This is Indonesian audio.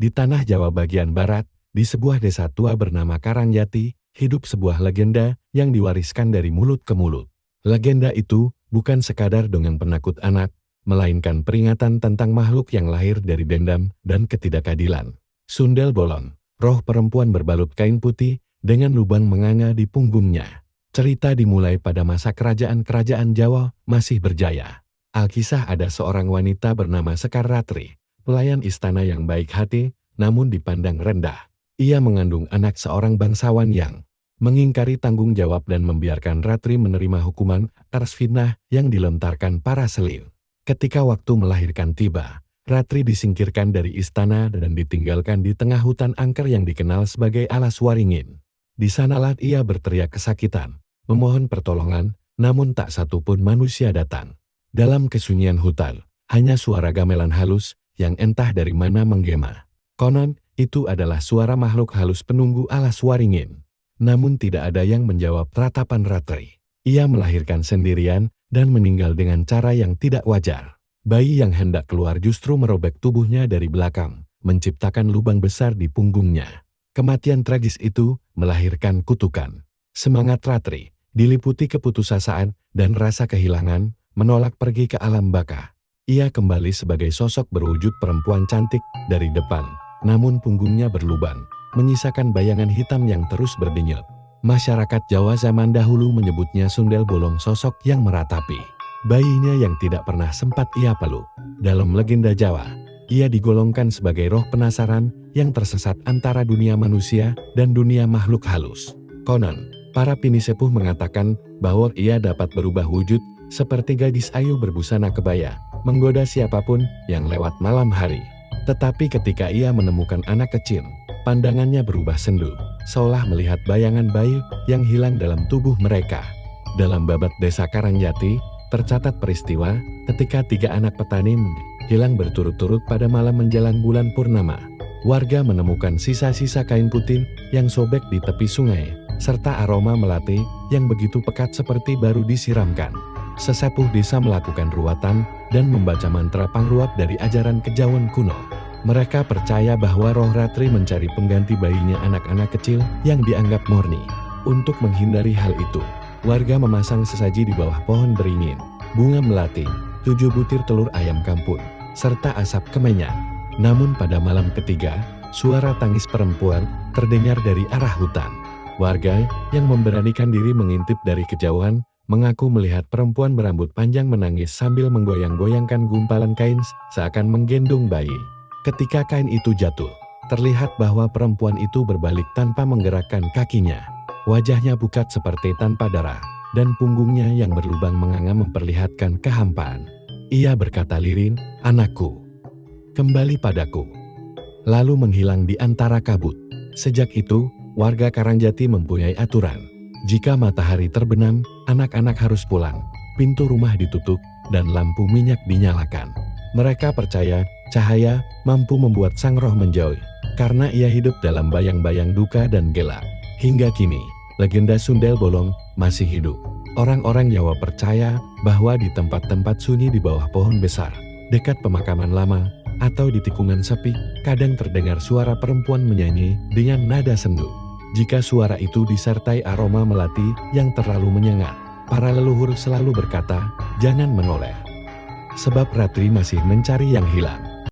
Di tanah Jawa bagian barat, di sebuah desa tua bernama Karangjati, hidup sebuah legenda yang diwariskan dari mulut ke mulut. Legenda itu bukan sekadar dongeng penakut anak, melainkan peringatan tentang makhluk yang lahir dari dendam dan ketidakadilan. Sundel Bolong, roh perempuan berbalut kain putih dengan lubang menganga di punggungnya. Cerita dimulai pada masa kerajaan-kerajaan Jawa masih berjaya. Alkisah ada seorang wanita bernama Sekar Ratri, pelayan istana yang baik hati, namun dipandang rendah. Ia mengandung anak seorang bangsawan yang mengingkari tanggung jawab dan membiarkan Ratri menerima hukuman atas fitnah yang dilontarkan para selir. Ketika waktu melahirkan tiba, Ratri disingkirkan dari istana dan ditinggalkan di tengah hutan angker yang dikenal sebagai Alas Waringin. Di sanalah ia berteriak kesakitan, memohon pertolongan, namun tak satu pun manusia datang. Dalam kesunyian hutan, hanya suara gamelan halus yang entah dari mana menggema. Konon, itu adalah suara makhluk halus penunggu Alas Waringin. Namun tidak ada yang menjawab ratapan Ratri. Ia melahirkan sendirian dan meninggal dengan cara yang tidak wajar. Bayi yang hendak keluar justru merobek tubuhnya dari belakang, menciptakan lubang besar di punggungnya. Kematian tragis itu melahirkan kutukan. Semangat Ratri diliputi keputusasaan dan rasa kehilangan, menolak pergi ke alam baka. Ia kembali sebagai sosok berwujud perempuan cantik dari depan, namun punggungnya berlubang, menyisakan bayangan hitam yang terus berdenyut. Masyarakat Jawa zaman dahulu menyebutnya Sundel Bolong, sosok yang meratapi. Bayinya yang tidak pernah sempat ia peluk. Dalam legenda Jawa, ia digolongkan sebagai roh penasaran yang tersesat antara dunia manusia dan dunia makhluk halus. Konon, para pinisepuh mengatakan bahwa ia dapat berubah wujud seperti gadis ayu berbusana kebaya, menggoda siapapun yang lewat malam hari. Tetapi ketika ia menemukan anak kecil, pandangannya berubah sendu, seolah melihat bayangan bayi yang hilang dalam tubuh mereka. Dalam babat Desa Karangjati, tercatat peristiwa ketika 3 anak petani hilang berturut-turut pada malam menjelang bulan purnama. Warga menemukan sisa-sisa kain putih yang sobek di tepi sungai, serta aroma melati yang begitu pekat seperti baru disiramkan. Sesepuh desa melakukan ruatan dan membaca mantra pangruap dari ajaran kejawen kuno. Mereka percaya bahwa roh Ratri mencari pengganti bayinya anak-anak kecil yang dianggap murni. Untuk menghindari hal itu, warga memasang sesaji di bawah pohon beringin, bunga melati, 7 butir telur ayam kampung, serta asap kemenyan. Namun pada malam ketiga, suara tangis perempuan terdengar dari arah hutan. Warga yang memberanikan diri mengintip dari kejauhan mengaku melihat perempuan berambut panjang menangis sambil menggoyang-goyangkan gumpalan kain seakan menggendong bayi. Ketika kain itu jatuh, terlihat bahwa perempuan itu berbalik tanpa menggerakkan kakinya. Wajahnya pucat seperti tanpa darah, dan punggungnya yang berlubang menganga memperlihatkan kehampaan. Ia berkata lirih, "Anakku, kembali padaku." Lalu menghilang di antara kabut. Sejak itu, warga Karangjati mempunyai aturan. Jika matahari terbenam, anak-anak harus pulang, pintu rumah ditutup, dan lampu minyak dinyalakan. Mereka percaya cahaya mampu membuat sang roh menjauh, karena ia hidup dalam bayang-bayang duka dan gelap. Hingga kini, legenda Sundel Bolong masih hidup. Orang-orang Jawa percaya bahwa di tempat-tempat sunyi di bawah pohon besar, dekat pemakaman lama, atau di tikungan sepi, kadang terdengar suara perempuan menyanyi dengan nada sendu. Jika suara itu disertai aroma melati yang terlalu menyengat, para leluhur selalu berkata, "Jangan menoleh." Sebab Ratri masih mencari yang hilang.